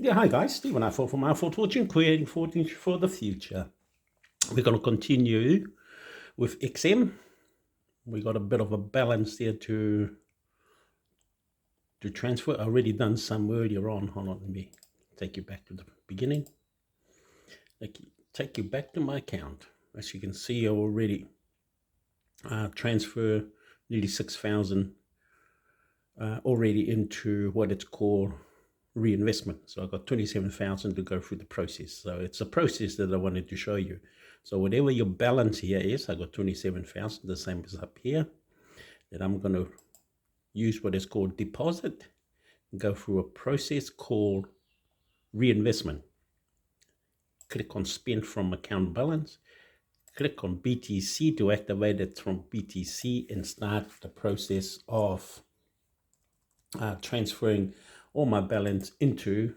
Yeah, hi guys, Stephen Eiffel from Eiffel Fortune, creating fortune for the future. We're going to continue with XM. We got a bit of a balance there to transfer. I already done some earlier on. Hold on, let me take you back to the beginning. Take you back to my account. As you can see, I already transfer nearly 6,000 already into what it's called reinvestment. So I've got 27,000 to go through the process. So it's a process that I wanted to show you. So whatever your balance here is, I got 27,000, the same as up here. Then I'm going to use what is called deposit, go through a process called reinvestment. Click on spend from account balance, click on BTC to activate it from BTC and start the process of transferring all my balance into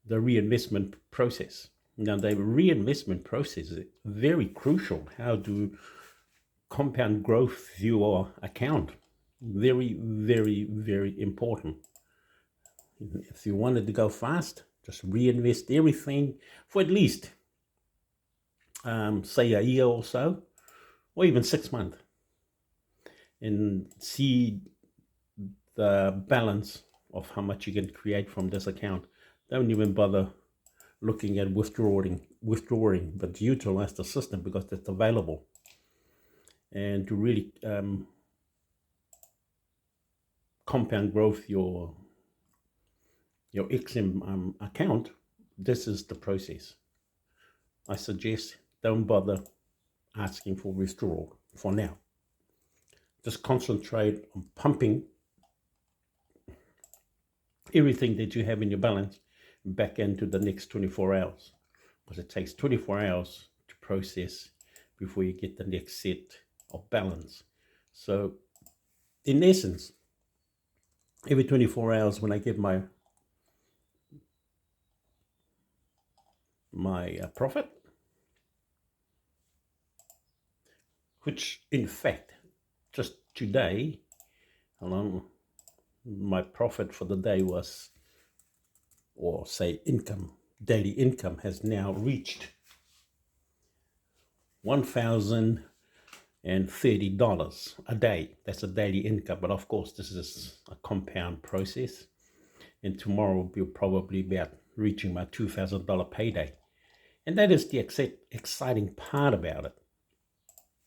the reinvestment process. Now, the reinvestment process is very crucial. How to compound growth your account. Very, very, very important. If you wanted to go fast, just reinvest everything for at least, say, a year or so, or even 6 months, and see the balance of how much you can create from this account. Don't even bother looking at withdrawing, but utilize the system because it's available. And to really compound growth your XM account, this is the process. I suggest don't bother asking for withdrawal for now. Just concentrate on pumping everything that you have in your balance back into the next 24 hours, because it takes 24 hours to process before you get the next set of balance. So in essence, every 24 hours when I get my profit, which in fact just today, my profit for the day was, or say income, daily income has now reached $1,030 a day. That's a daily income, but of course this is a compound process, and tomorrow will be probably about reaching my $2,000 payday. And that is the exciting part about it,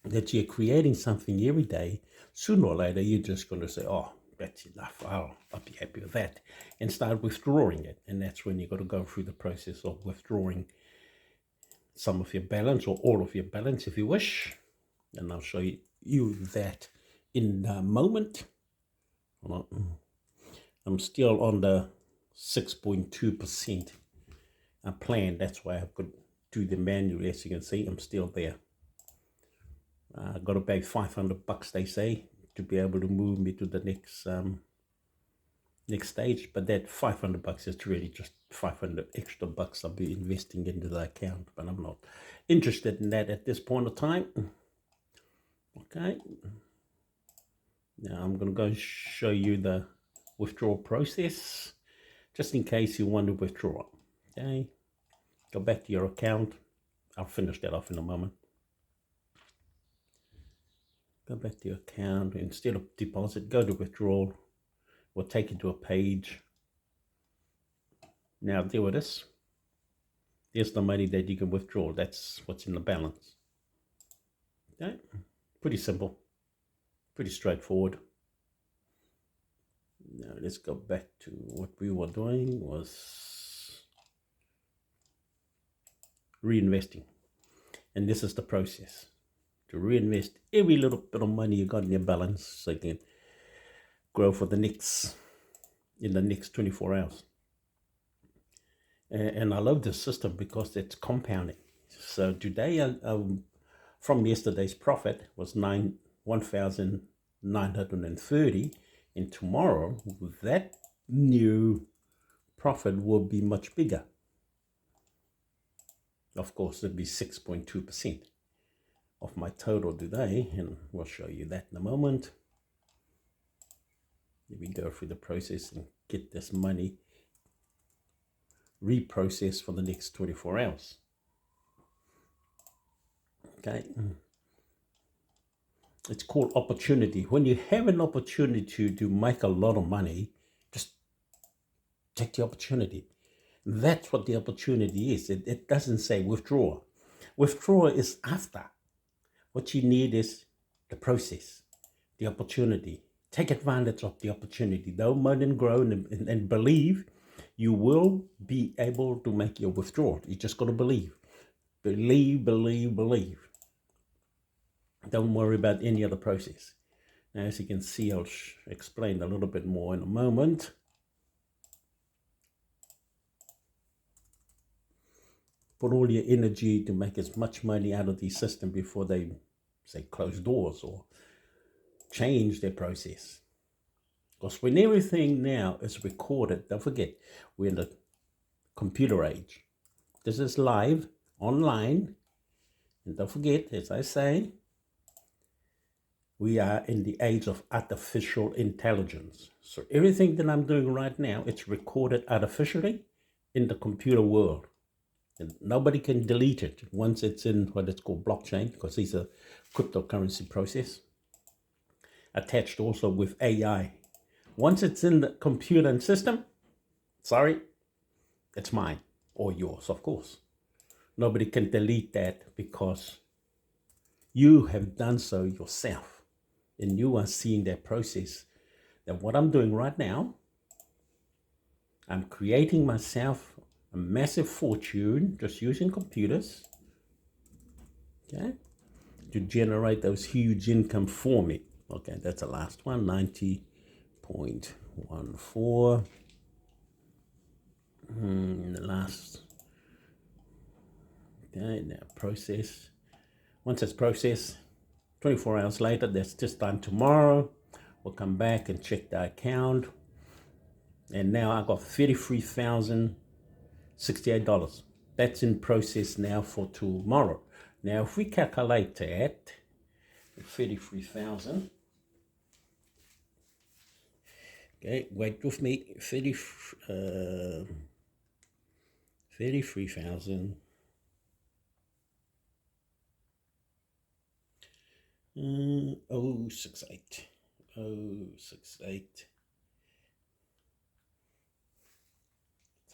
that you're creating something every day. Sooner or later you're just going to say, oh, that's enough, I'll be happy with that, and start withdrawing it. And that's when you've got to go through the process of withdrawing some of your balance, or all of your balance if you wish. And I'll show you that in a moment. I'm still on the 6.2% plan. That's why I've got to do the manual. As you can see, I'm still there. I've got to pay $500, they say, to be able to move me to the next stage. But that $500 is really just 500 extra bucks I'll be investing into the account. But I'm not interested in that at this point of time. Okay. Now I'm going to go show you the withdrawal process, just in case you want to withdraw. Okay. Go back to your account. I'll finish that off in a moment. Go back to your account. Instead of deposit, go to withdrawal. We'll take you to a page. Now there it is. There's the money that you can withdraw. That's what's in the balance. Okay. Pretty simple. Pretty straightforward. Now let's go back to what we were doing, was reinvesting. And this is the process. To reinvest every little bit of money you got in your balance so you can grow for in the next 24 hours. And I love this system because it's compounding. So today, from yesterday's profit was 1,930, and tomorrow that new profit will be much bigger. Of course, it'll be 6.2% of my total today, and we'll show you that in a moment. Let me go through the process and get this money reprocess for the next 24 hours. Okay. It's called opportunity. When you have an opportunity to make a lot of money, just take the opportunity. That's what the opportunity is. It doesn't say withdraw. Withdraw is after. What you need is the process, the opportunity. Take advantage of the opportunity. Don't moan and groan and believe you will be able to make your withdrawal. You just got to believe. Believe, believe, believe. Don't worry about any other process. Now, as you can see, I'll explain a little bit more in a moment. Put all your energy to make as much money out of the system before they, say, close doors or change their process. Because when everything now is recorded, don't forget, we're in the computer age. This is live, online. And don't forget, as I say, we are in the age of artificial intelligence. So everything that I'm doing right now, it's recorded artificially in the computer world. And nobody can delete it once it's in what it's called blockchain, because it's a cryptocurrency process attached also with AI. Once it's in the computer and system, sorry, it's mine or yours, of course. Nobody can delete that because you have done so yourself. And you are seeing that process. That what I'm doing right now, I'm creating myself a massive fortune just using computers, okay, to generate those huge income for me. Okay, that's the last one, 90.14. The last, okay, now process. Once it's processed, 24 hours later, that's this time tomorrow, we'll come back and check the account. And now I got $33,068. That's in process now for tomorrow. Now, if we calculate that, 33,000. Okay, wait with me. 33,000. 068. 068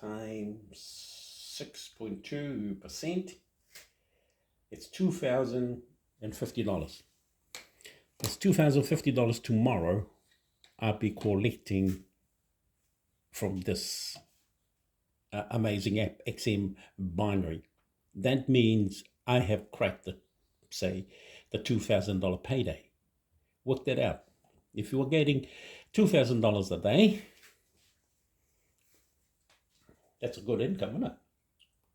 times 6.2%. It's $2,050. It's $2,050 tomorrow. I'll be collecting from this amazing app, XM Binary. That means I have cracked the $2,000 payday. Work that out. If you're getting $2,000 a day, that's a good income, isn't it?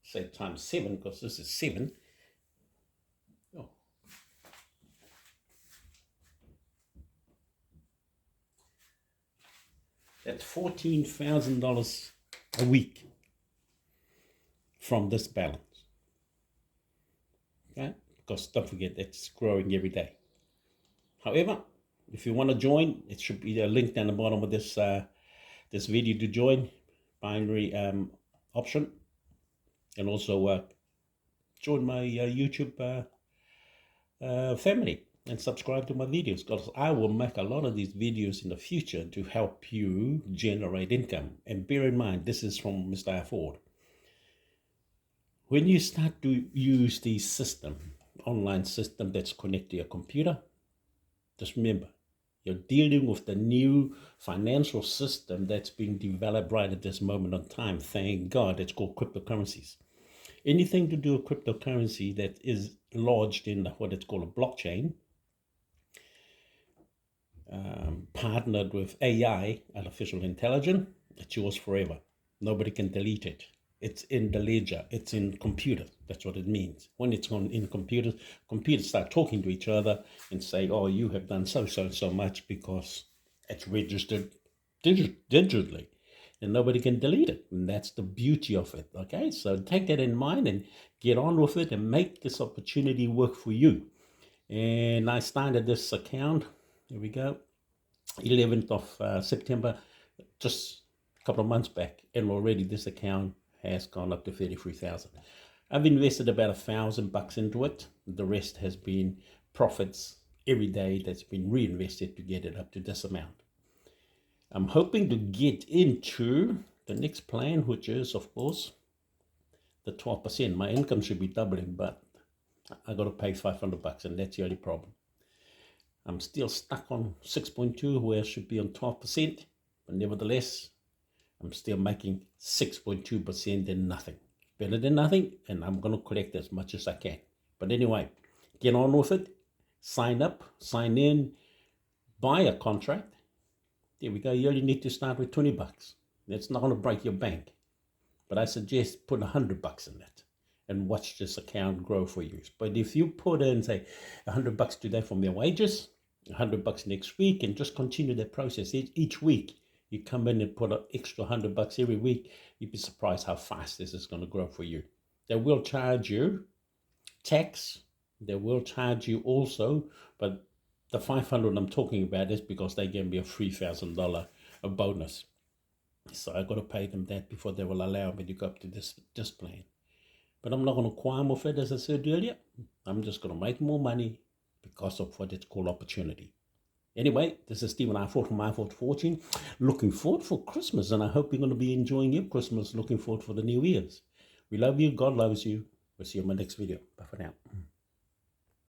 Say times 7, because this is 7. Oh. That's $14,000 a week from this balance. Okay? Because don't forget, it's growing every day. However, if you want to join, it should be a link down the bottom of this this video to join binary option, and also join my YouTube family and subscribe to my videos, because I will make a lot of these videos in the future to help you generate income. And bear in mind, this is from Mr. Ford. When you start to use the system, online system that's connected to your computer, just remember, you're dealing with the new financial system that's being developed right at this moment in time. Thank God, it's called cryptocurrencies. Anything to do with cryptocurrency that is lodged in what it's called a blockchain, partnered with AI, artificial intelligence, it's yours forever. Nobody can delete it. It's in the ledger. It's in computers. That's what it means. When it's in computers, computers start talking to each other and say, oh, you have done so much, because it's registered digitally. And nobody can delete it. And that's the beauty of it. Okay, so take that in mind and get on with it and make this opportunity work for you. And I started this account. Here we go. 11th of September, just a couple of months back. And already this account has gone up to 33,000. I've invested about $1,000 into it. The rest has been profits every day that's been reinvested to get it up to this amount. I'm hoping to get into the next plan, which is, of course, the 12%. My income should be doubling, but I got to pay $500, and that's the only problem. I'm still stuck on 6.2, where I should be on 12%, but nevertheless, I'm still making 6.2% and nothing. Better than nothing, and I'm going to collect as much as I can. But anyway, get on with it. Sign up, sign in, buy a contract. There we go. You only need to start with $20. That's not going to break your bank. But I suggest put $100 in it and watch this account grow for you. But if you put in, say, $100 today from your wages, $100 next week, and just continue that process each week, you come in and put an extra $100 every week, you'd be surprised how fast this is going to grow for you. They will charge you tax. They will charge you also, but the $500 I'm talking about is because they gave me a $3,000 a bonus. So I got to pay them that before they will allow me to go up to this plan. But I'm not going to qualm with it, as I said earlier. I'm just going to make more money because of what it's called opportunity. Anyway, this is Stephen I4 from I4 Fortune. Looking forward for Christmas, and I hope you're going to be enjoying your Christmas. Looking forward for the New Year's. We love you. God loves you. We'll see you in my next video. Bye for now.